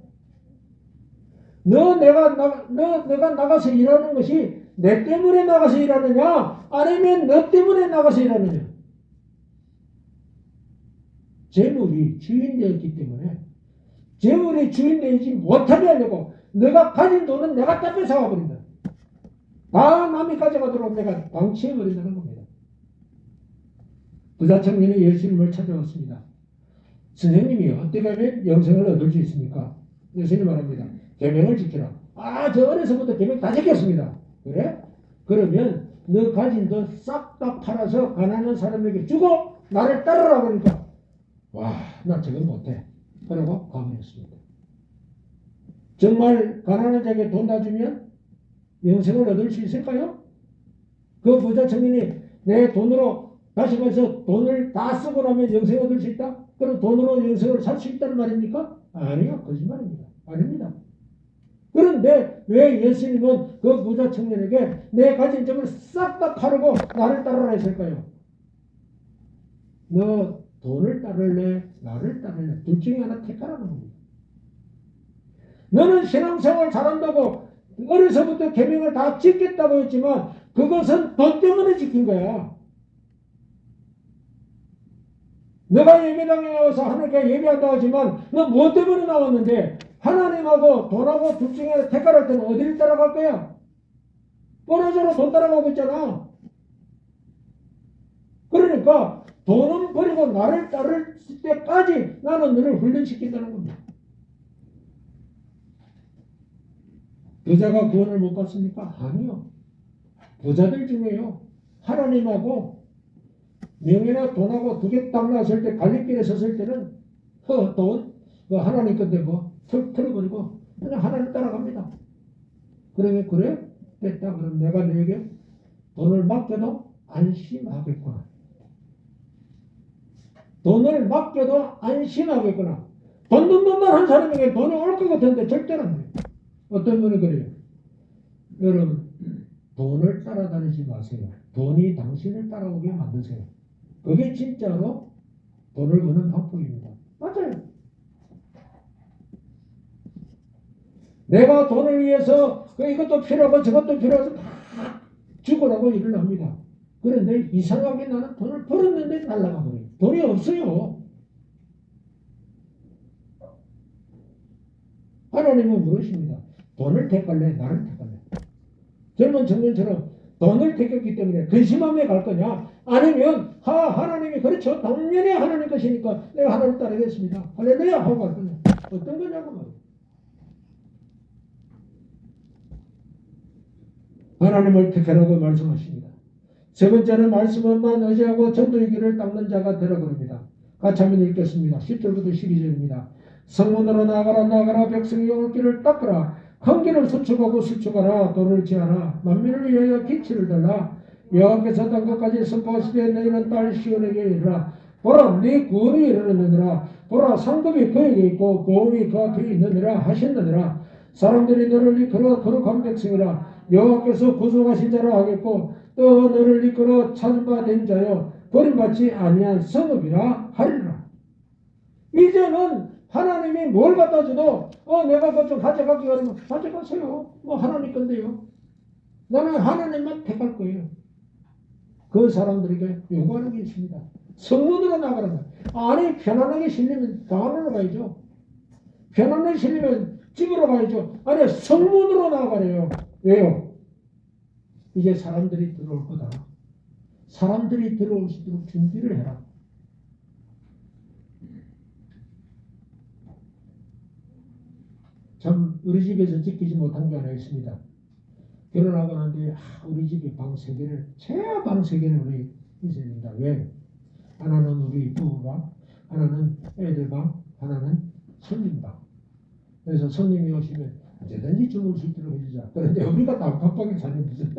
내가 나가서 일하는 것이 내 때문에 나가서 일하느냐 아니면 너 때문에 나가서 일하느냐. 재물이 주인되었기 때문에 재물이 주인되지 못하게 하려고 내가 가진 돈은 내가 다 뺏어가 버린다. 다 남이 가져가도록 내가 방치해버린다는 겁니다. 부자 청년이 예수님을 찾아왔습니다. 선생님이 어떻게 하면 영생을 얻을 수 있습니까? 예수님 말합니다. 계명을 지키라. 저 어려서부터 계명 다 지켰습니다. 그래? 그러면 너 가진 돈 싹 다 팔아서 가난한 사람에게 주고 나를 따르라 그러니까 나 저건 못해. 그러고 가버렸습니다. 정말 가난한 자에게 돈 다 주면 영생을 얻을 수 있을까요? 그 부자 청년이 내 돈으로 다시 말해서 돈을 다 쓰고 나면 영생을 얻을 수 있다? 그럼 돈으로 영생을 살 수 있다는 말입니까? 아니요. 거짓말입니다. 아닙니다. 그런데 왜 예수님은 그 부자 청년에게 내 가진 점을 싹 다 팔고 나를 따르라 했을까요? 너 돈을 따를래? 나를 따를래? 둘 중에 하나 택하라는 겁니다. 너는 신앙생활 잘한다고 어려서부터 계명을 다 지켰다고 했지만 그것은 돈 때문에 지킨 거야. 너가 예배당에 나와서 하나님께 예배한다고 하지만 너 무엇 때문에 나왔는데 하나님하고 돈하고 둘 중에 하나 택할 때는 어디를 따라갈 거야? 뻔하잖아. 돈 따라가고 있잖아. 그러니까 돈은 버리고 나를 따를 때까지 나는 너를 훈련시킨다는 겁니다. 부자가 구원을 못 받습니까? 아니요. 부자들 중에요. 하나님하고 명예나 돈하고 두 개 딱 나왔을 때 갈림길에 섰을 때는 돈 하나님 건데 틀어버리고 그냥 하나님 따라갑니다. 그러면 그래? 됐다. 그럼 내가 너에게 돈을 맡겨도 안심하겠구나. 돈을 맡겨도 안심하겠구나. 돈만 한 사람에게 돈이 올 것 같은데 절대로 안 돼요. 어떤 분이 그래요. 여러분 돈을 따라다니지 마세요. 돈이 당신을 따라오게 만드세요. 그게 진짜로 돈을 버는 방법입니다. 맞아요. 내가 돈을 위해서 이것도 필요하고 저것도 필요해서 다 죽으라고 일을 합니다. 그런데 이상하게 나는 돈을 벌었는데 날아가 버려요. 돈이 없어요. 하나님은 물으십니다. 돈을 택할래? 나를 택할래? 젊은 청년처럼 돈을 택했기 때문에 근심함에 갈 거냐? 아니면 하나님이 그렇죠. 당연히 하나님 것이니까 내가 하나님 따르겠습니다. 할렐루야 하고 갈 거냐? 어떤 거냐고 말이에요. 하나님을 택하라고 말씀하십니다. 세 번째는 말씀만 의지하고 전도의 길을 닦는 자가 되라 그럽니다. 같이 한번 읽겠습니다. 10절부터 12절입니다. 성문으로 나가라 백성이 올 길을 닦으라. 큰 길을 수축하고 수축하라. 도를 지하라. 만민을 위하여 기치를 들라. 여호와께서 땅 끝까지 선포하시되 너희는 딸 시온에게 이르라. 보라 네 구원이 이르느니라. 보라 상급이 그에게 있고 보험이 그 앞에 있느니라 하셨느니라. 사람들이 너를 이끌어 거룩한 백성이라. 여호와께서 구속하신 자라 하겠고 또 너를 이끌어 찾은 바 된 자여 버림받지 아니한 성읍이라 하리라. 이제는 하나님이 뭘 갖다 줘도 내가 그것 좀 가져가기 어려면 가져가세요. 하나님 건데요. 나는 하나님만 택할 거예요. 그 사람들에게 요구하는 게 있습니다. 성문으로 나가라. 아니 편안하게 실리면 방으로 가야죠. 편안하게 실리면 집으로 가야죠. 아니 성문으로 나가래요. 왜요? 이제 사람들이 들어올 거다. 사람들이 들어올 수 있도록 준비를 해라. 참 우리 집에서 지키지 못한 게 하나 있습니다. 결혼하고 난 뒤에 우리 집에 방 3개를 최하 방 3개를 우리 있어야 된다. 왜? 하나는 우리 부부방, 하나는 애들 방, 하나는 손님 방. 그래서 손님이 오시면 언제든지 주물 수 있도록 해주자. 그런데 우리가 답답하게 사는 무슨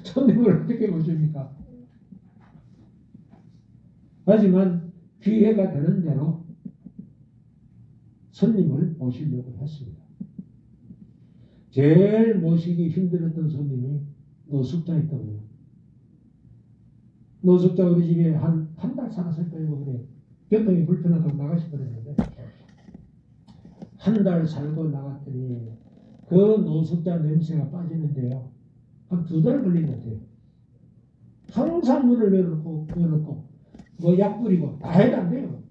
손님을 어떻게 모십니까? 하지만 기회가 되는 대로 손님을 모시려고 했습니다. 제일 모시기 힘들었던 손님이 노숙자였거든요. 노숙자 우리 집에 한 달 살았을 거예요. 그래. 교통이 불편하다고 나가시 버렸는데 한 달 살고 나갔더니 그 노숙자 냄새가 빠지는데요. 한 2달 걸리는데요. 항상 문을 열어놓고 뭐 약 뿌리고 다 해도 안 돼요.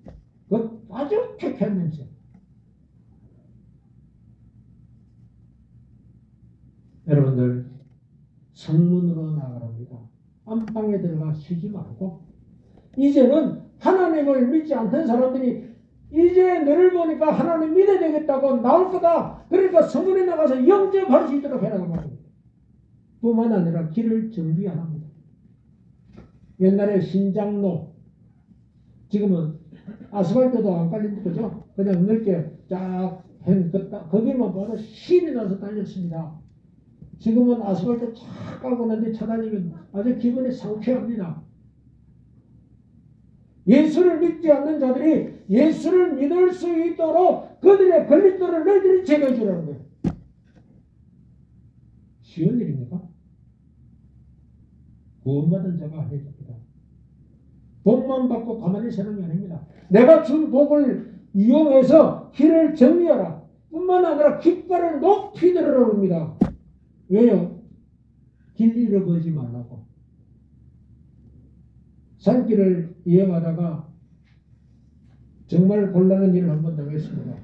그 아주 쾌쾌한 냄새. 여러분들 성문으로 나가랍니다. 안방에 들어가 쉬지 말고 이제는 하나님을 믿지 않던 사람들이 이제 너를 보니까 하나님 믿어야 되겠다고 나올 거다. 그러니까 성문에 나가서 영접할 수 있도록 해라고 말합니다. 뿐만 아니라 길을 정비하랍니다. 옛날에 신장로, 지금은 아스팔트도 안 깔린 거죠. 그냥 넓게 쫙 거기만 봐도 신이 나서 달렸습니다. 지금은 아스팔트 쫙 깔고 난데 쳐다니면 아주 기분이 상쾌합니다. 예수를 믿지 않는 자들이 예수를 믿을 수 있도록 그들의 걸림돌을 너희들이 제거해 주라는 거예요. 쉬운 일입니까? 구원받은 자가 해줍니다. 복만 받고 가만히 서는 게 아닙니다. 내가 준 복을 이용해서 길을 정리하라. 뿐만 아니라 깃발을 높이 들으라고 합니다. 왜요? 길 잃어버리지 말라고. 산길을 이용하다가 정말 곤란한 일을 한번 당했습니다.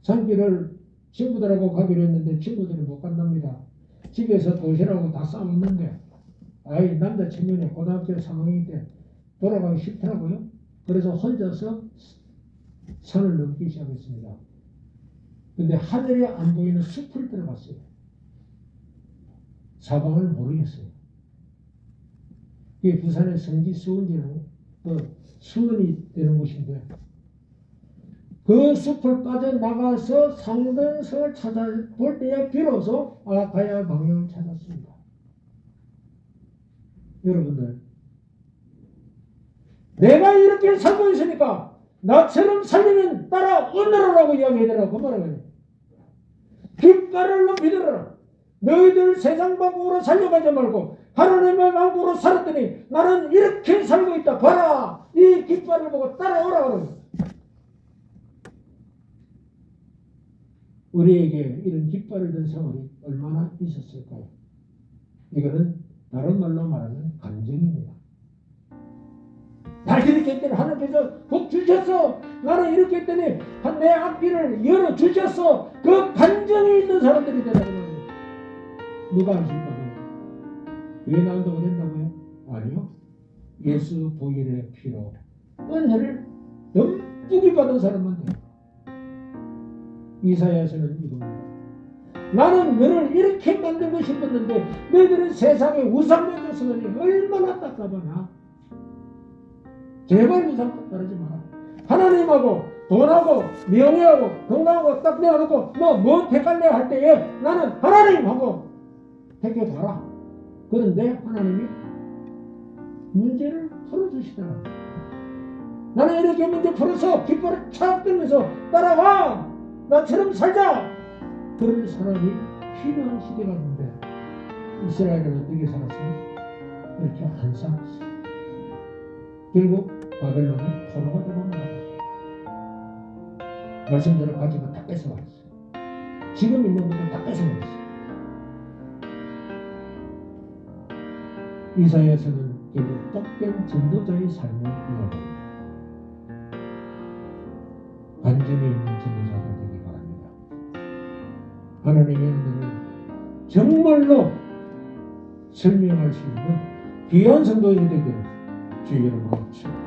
산길을 친구들하고 가기로 했는데 친구들이 못 간답니다. 집에서 도시락하고 다 싸웠는데 아이 남자친구는 고등학교 3학년 때 돌아가기 싫더라고요. 그래서 혼자서 산을 넘기 시작했습니다. 근데 하늘에 안 보이는 숲을 들어갔어요. 사방을 모르겠어요. 이게 부산의 성지 수원지는 수원이 되는 곳인데 그 숲을 빠져나가서 상등성을 찾아볼 때에 비로소 가야 방향을 찾았습니다. 여러분들, 내가 이렇게 살고 있으니까 나처럼 살려면 따라오너라고 이야기하더라고. 그 말은 깃발을 높이 들어라. 너희들 세상 방법으로 살려가지 말고 하나님의 방법으로 살았더니 나는 이렇게 살고 있다. 봐라. 이 깃발을 보고 따라오라. 그러는 우리에게 이런 깃발을 든 세월이 얼마나 있었을까요? 이거는 다른 말로 말하면 감정입니다. 나 이렇게 했더니 하나님께서 복 주셨어. 나는 이렇게 했더니 내 앞길을 열어주셨어. 그 감정이 있는 사람들이 되라고 말해요. 누가 하실까요? 왜 나온다고 그랬다고요? 아니요. 예수 보혈의 피로 은혜를 듬뿍이 받은 사람만 돼요. 이사야서는 이겁니다. 나는 너를 이렇게 만들고 싶었는데 너희들은 세상에 우상을 줬으니 얼마나 답답하나. 제발 우상 따르지 마라. 하나님하고 돈하고 명예하고 건강하고 딱 내어놓고 뭐 택할래 할 때에 나는 하나님하고 택해봐라. 그런데 하나님이 문제를 풀어주시더라. 나는 이렇게 문제 풀어서 깃발을 착 들면서 따라와. 나처럼 살자. 그런 사람이 필요한 시대가 있는데 이스라엘은 어떻게 살았어요? 이렇게 안 살았어요. 결국 바벨론은 포로가 되어갑니다. 말씀대로 가지고 다 뺏어버렸어요. 지금 있는 것도 다 뺏어버렸어요. 이사야서는 결국 똑된 전도자의 삶을 이야기합니다. 관점에 있는 전도자가 되기 바랍니다. 하나님의 은혜를 정말로 설명할 수 있는 귀한 성도인이 되기를 주의 이름으로 축원합니다.